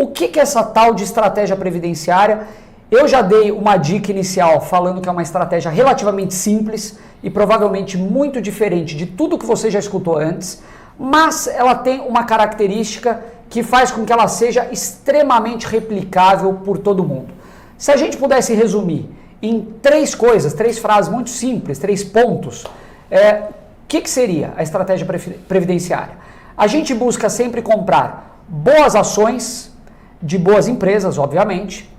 O que é essa tal de estratégia previdenciária? Eu já dei uma dica inicial falando que é uma estratégia relativamente simples e provavelmente muito diferente de tudo que você já escutou antes, mas ela tem uma característica que faz com que ela seja extremamente replicável por todo mundo. Se a gente pudesse resumir em 3 coisas, 3 frases muito simples, 3 pontos, o que seria a estratégia previdenciária? A gente busca sempre comprar boas ações de boas empresas, obviamente,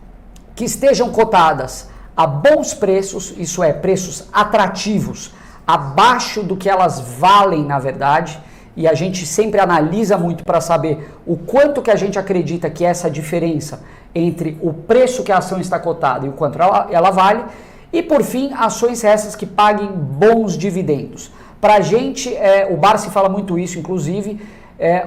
que estejam cotadas a bons preços, isso é, preços atrativos, abaixo do que elas valem na verdade, e a gente sempre analisa muito para saber o quanto que a gente acredita que essa diferença entre o preço que a ação está cotada e o quanto ela vale, e por fim, ações essas que paguem bons dividendos. Para a gente, o Barsi fala muito isso, inclusive,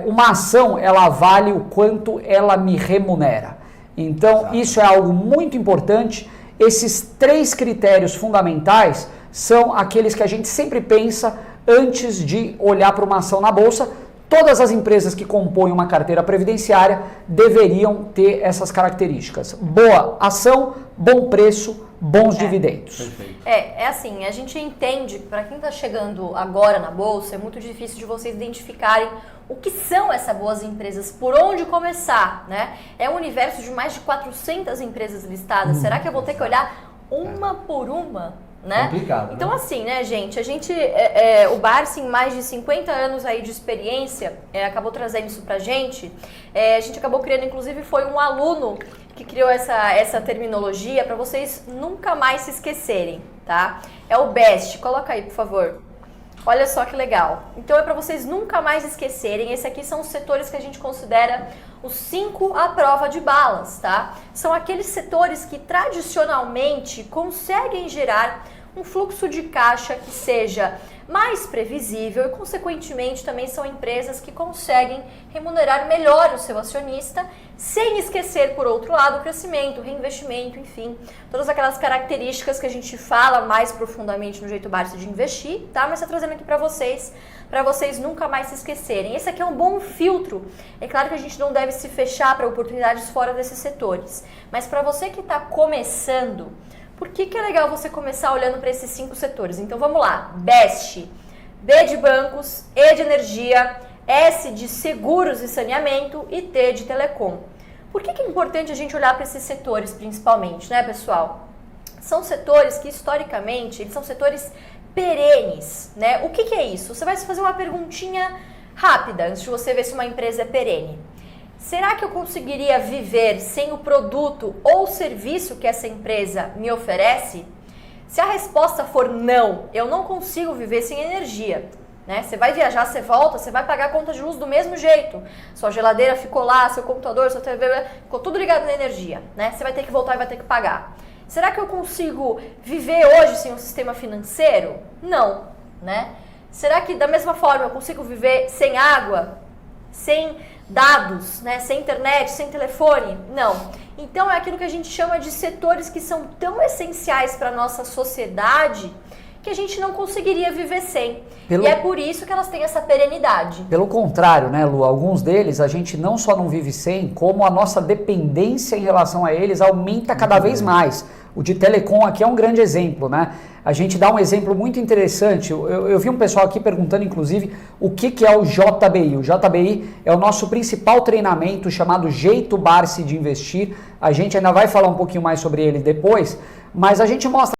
uma ação ela vale o quanto ela me remunera. Então, exato, isso é algo muito importante. Esses 3 critérios fundamentais são aqueles que a gente sempre pensa antes de olhar para uma ação na bolsa. Todas as empresas que compõem uma carteira previdenciária deveriam ter essas características. Boa ação, bom preço, bons dividendos. Perfeito. É assim, a gente entende, para quem está chegando agora na bolsa, é muito difícil de vocês identificarem o que são essas boas empresas, por onde começar, né? É um universo de mais de 400 empresas listadas. Será que eu vou ter que olhar uma por uma, né? Complicado, então, né? assim, né, gente, o Barsi, em mais de 50 anos aí de experiência, acabou trazendo isso pra gente. A gente acabou criando, inclusive, foi um aluno que criou essa terminologia para vocês nunca mais se esquecerem, tá? É o BEST, coloca aí, por favor. Olha só que legal. Então é para vocês nunca mais esquecerem. Esse aqui são os setores que a gente considera os 5 à prova de balas, tá? São aqueles setores que tradicionalmente conseguem gerar um fluxo de caixa que seja mais previsível e, consequentemente, também são empresas que conseguem remunerar melhor o seu acionista, sem esquecer, por outro lado, o crescimento, o reinvestimento, enfim, todas aquelas características que a gente fala mais profundamente no jeito Barsi de investir, tá? Mas tá trazendo aqui para vocês nunca mais se esquecerem. Esse aqui é um bom filtro. É claro que a gente não deve se fechar para oportunidades fora desses setores, mas para você que está começando, por que é legal você começar olhando para esses 5 setores? Então vamos lá. BEST, B de bancos, E de energia, S de seguros e saneamento e T de telecom. Por que é importante a gente olhar para esses setores principalmente, né, pessoal? São setores que historicamente, eles são setores perenes, né? O que é isso? Você vai se fazer uma perguntinha rápida antes de você ver se uma empresa é perene. Será que eu conseguiria viver sem o produto ou serviço que essa empresa me oferece? Se a resposta for não, eu não consigo viver sem energia, né? Você vai viajar, você volta, você vai pagar a conta de luz do mesmo jeito. Sua geladeira ficou lá, seu computador, sua TV, ficou tudo ligado na energia, né? Você vai ter que voltar e vai ter que pagar. Será que eu consigo viver hoje sem um sistema financeiro? Não, né? Será que da mesma forma eu consigo viver sem água, sem dados, né? Sem internet, sem telefone? Não. Então é aquilo que a gente chama de setores que são tão essenciais para a nossa sociedade que a gente não conseguiria viver sem. E é por isso que elas têm essa perenidade. Pelo contrário, né, Lu? Alguns deles a gente não só não vive sem, como a nossa dependência em relação a eles aumenta cada vez mais. O de telecom aqui é um grande exemplo, né? A gente dá um exemplo muito interessante. Eu vi um pessoal aqui perguntando, inclusive, o que é o JBI. O JBI é o nosso principal treinamento chamado Jeito Barsi de Investir. A gente ainda vai falar um pouquinho mais sobre ele depois, mas a gente mostra